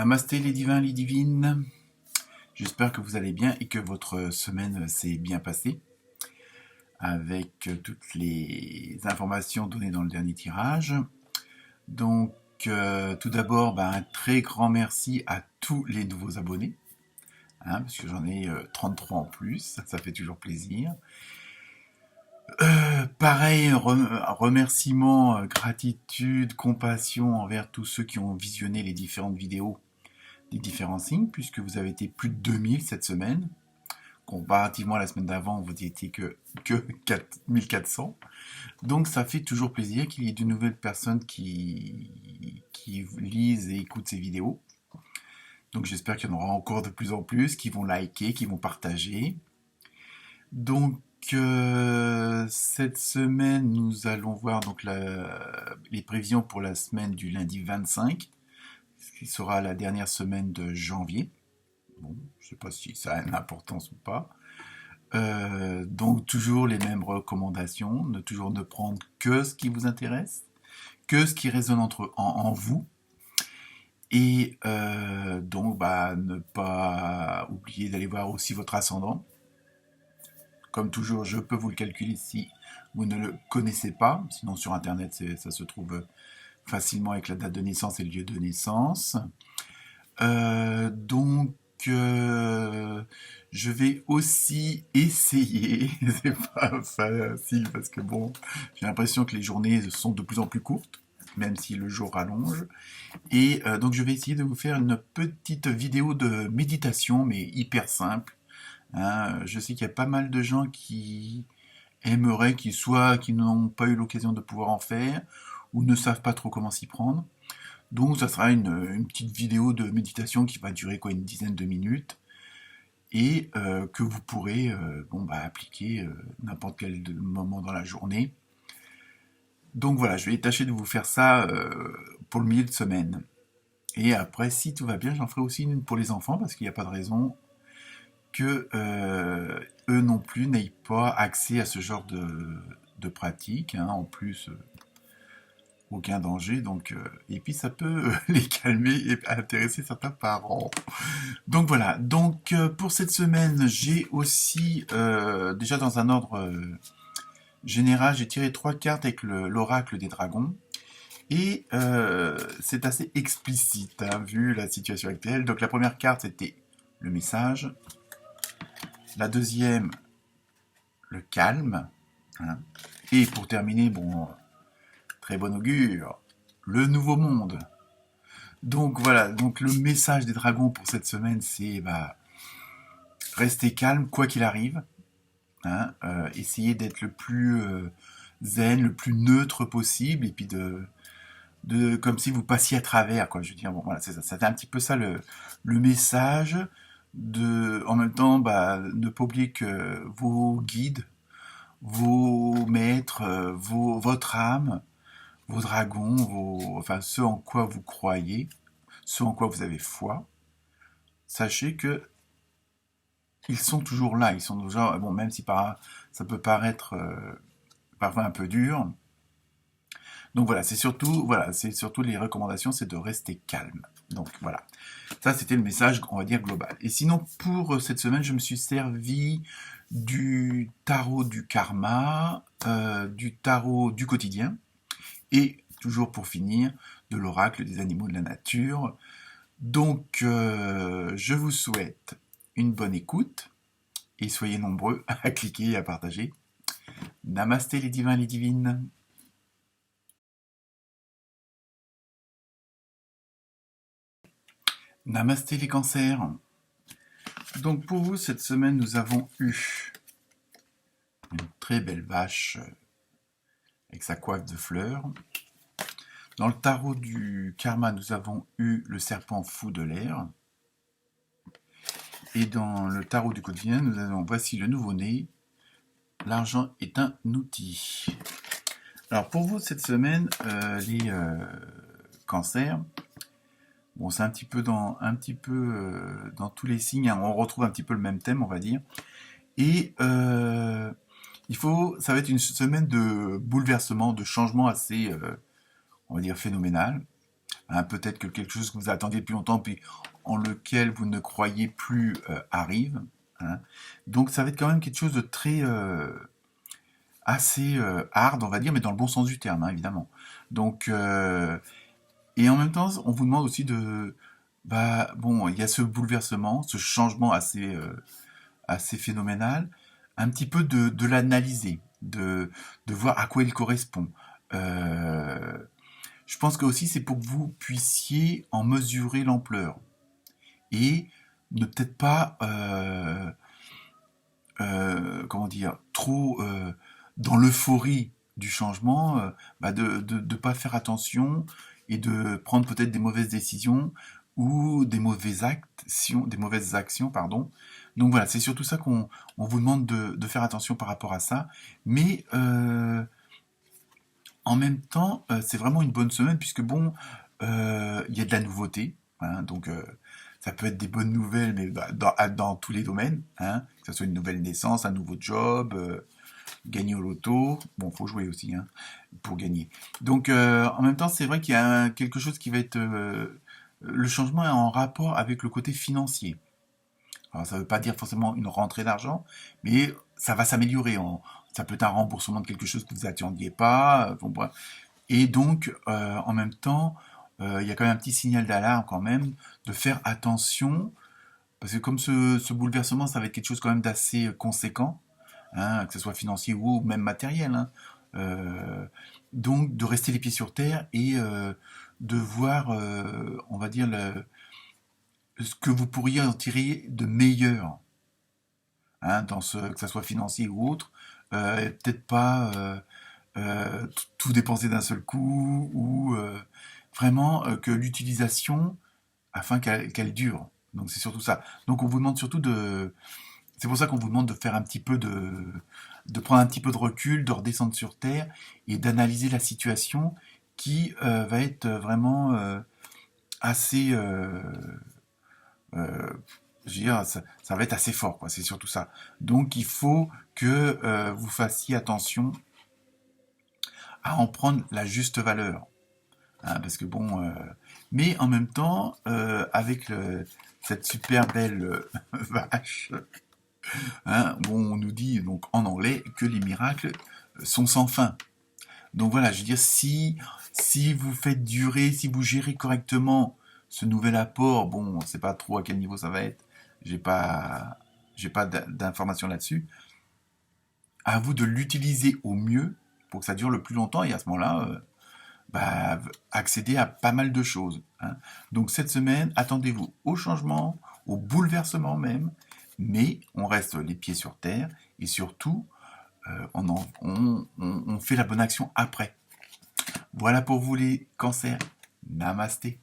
Namasté les divins, les divines. J'espère que vous allez bien et que votre semaine s'est bien passée avec toutes les informations données dans le dernier tirage. Donc, tout d'abord, un très grand merci à tous les nouveaux abonnés, parce que j'en ai 33 en plus, ça fait toujours plaisir. Pareil, remerciement, gratitude, compassion envers tous ceux qui ont visionné les différentes vidéos des différents signes, puisque vous avez été plus de 2000 cette semaine. Comparativement à la semaine d'avant, vous n'étiez que 1400. Donc ça fait toujours plaisir qu'il y ait de nouvelles personnes qui lisent et écoutent ces vidéos. Donc j'espère qu'il y en aura encore de plus en plus, qui vont liker, qui vont partager. Donc cette semaine, nous allons voir donc les prévisions pour la semaine du lundi 25, qui sera la dernière semaine de janvier. Bon, je ne sais pas si ça a une importance ou pas. Donc toujours les mêmes recommandations, toujours ne prendre que ce qui vous intéresse, que ce qui résonne en vous, et donc ne pas oublier d'aller voir aussi votre ascendant. Comme toujours, je peux vous le calculer si vous ne le connaissez pas, sinon sur internet ça se trouve facilement avec la date de naissance et le lieu de naissance. Donc je vais aussi essayer, c'est pas facile parce que bon, j'ai l'impression que les journées sont de plus en plus courtes, même si le jour rallonge. Et donc je vais essayer de vous faire une petite vidéo de méditation, mais hyper simple. Je sais qu'il y a pas mal de gens qui aimeraient, qui n'ont pas eu l'occasion de pouvoir en faire, ou ne savent pas trop comment s'y prendre. Donc ça sera une petite vidéo de méditation qui va durer une dizaine de minutes et que vous pourrez appliquer n'importe quel moment dans la journée. Donc voilà, je vais tâcher de vous faire ça pour le milieu de semaine. Et après, si tout va bien, j'en ferai aussi une pour les enfants parce qu'il n'y a pas de raison que eux non plus n'aient pas accès à ce genre de pratique. En plus, aucun danger, donc et puis ça peut les calmer et intéresser certains parents. Donc voilà, donc pour cette semaine, j'ai aussi déjà dans un ordre général, j'ai tiré 3 cartes avec l'oracle des dragons. Et c'est assez explicite, vu la situation actuelle. Donc la première carte, c'était le message. La deuxième, le calme. Et pour terminer, très bon augure, le nouveau monde. Donc voilà, donc le message des dragons pour cette semaine, c'est rester calme quoi qu'il arrive. Essayer d'être le plus zen, le plus neutre possible, et puis comme si vous passiez à travers, quoi. Je veux dire, voilà, c'est ça. C'était un petit peu ça le message. En même temps, ne pas oublier que vos guides, vos maîtres, votre âme, vos dragons, ceux en quoi vous croyez, ceux en quoi vous avez foi, sachez que ils sont toujours là. Ils sont toujours, même si ça peut paraître parfois un peu dur. Donc voilà, c'est surtout les recommandations, c'est de rester calme. Donc voilà, ça c'était le message, on va dire, global. Et sinon, pour cette semaine, je me suis servi du tarot du karma, du tarot du quotidien, et toujours pour finir, de l'oracle des animaux de la nature. Donc je vous souhaite une bonne écoute, et soyez nombreux à cliquer et à partager. Namasté les divins, les divines. Namasté les cancers. Donc pour vous, cette semaine, nous avons eu une très belle vache avec sa coiffe de fleurs. Dans le tarot du karma, nous avons eu le serpent fou de l'air. Et dans le tarot du quotidien, nous avons voici le nouveau-né. L'argent est un outil. Alors pour vous, cette semaine, les cancers, c'est un petit peu dans tous les signes, on retrouve un petit peu le même thème, on va dire. Et ça va être une semaine de bouleversement, de changement assez, on va dire, phénoménal. Hein, peut-être que quelque chose que vous attendiez depuis longtemps, puis en lequel vous ne croyez plus arrive. Hein. Donc ça va être quand même quelque chose de très assez hard, on va dire, mais dans le bon sens du terme, hein, évidemment. Donc et en même temps, on vous demande aussi de bah bon, il y a ce bouleversement, ce changement assez phénoménal, un petit peu de l'analyser, de voir à quoi il correspond. Euh, je pense que aussi c'est pour que vous puissiez en mesurer l'ampleur et ne peut-être pas, comment dire, trop dans l'euphorie du changement, bah de pas faire attention et de prendre peut-être des mauvaises décisions ou des mauvaises actions, pardon. Donc voilà, c'est surtout ça qu'on vous demande de faire attention par rapport à ça. Mais en même temps, c'est vraiment une bonne semaine puisque bon, il y a de la nouveauté, hein, donc ça peut être des bonnes nouvelles, mais dans tous les domaines, hein, que ce soit une nouvelle naissance, un nouveau job, gagner au loto. Bon, faut jouer aussi, hein, pour gagner. Donc en même temps, c'est vrai qu'il y a quelque chose qui va être le changement est en rapport avec le côté financier. Alors, ça ne veut pas dire forcément une rentrée d'argent, mais ça va s'améliorer. Ça peut être un remboursement de quelque chose que vous n'attendiez pas. Bon, bref. Et donc, en même temps, il y a quand même un petit signal d'alarme quand même de faire attention, parce que comme ce bouleversement, ça va être quelque chose quand même d'assez conséquent, hein, que ce soit financier ou même matériel. Hein. Euh, donc, de rester les pieds sur terre et de voir, on va dire, ce que vous pourriez en tirer de meilleur, hein, que ce soit financier ou autre. Et peut-être pas tout dépenser d'un seul coup ou vraiment que l'utilisation afin qu'elle dure. Donc c'est surtout ça. Donc on vous demande surtout de. C'est pour ça qu'on vous demande de faire un petit peu de prendre un petit peu de recul, de redescendre sur terre et d'analyser la situation qui va être vraiment assez. Euh, je veux dire, ça va être assez fort, quoi. C'est surtout ça. Donc il faut que vous fassiez attention à en prendre la juste valeur. Hein, parce que bon, mais en même temps, avec cette super belle vache, hein, bon, on nous dit donc en anglais que les miracles sont sans fin. Donc voilà, je veux dire, si vous faites durer, si vous gérez correctement ce nouvel apport, bon, on ne sait pas trop à quel niveau ça va être, j'ai pas, j'ai pas d'informations là-dessus. À vous de l'utiliser au mieux pour que ça dure le plus longtemps et à ce moment-là, bah, accéder à pas mal de choses. Hein. Donc cette semaine, attendez-vous au changement, au bouleversement même, mais on reste les pieds sur terre et surtout, on fait la bonne action après. Voilà pour vous les cancers. Namasté.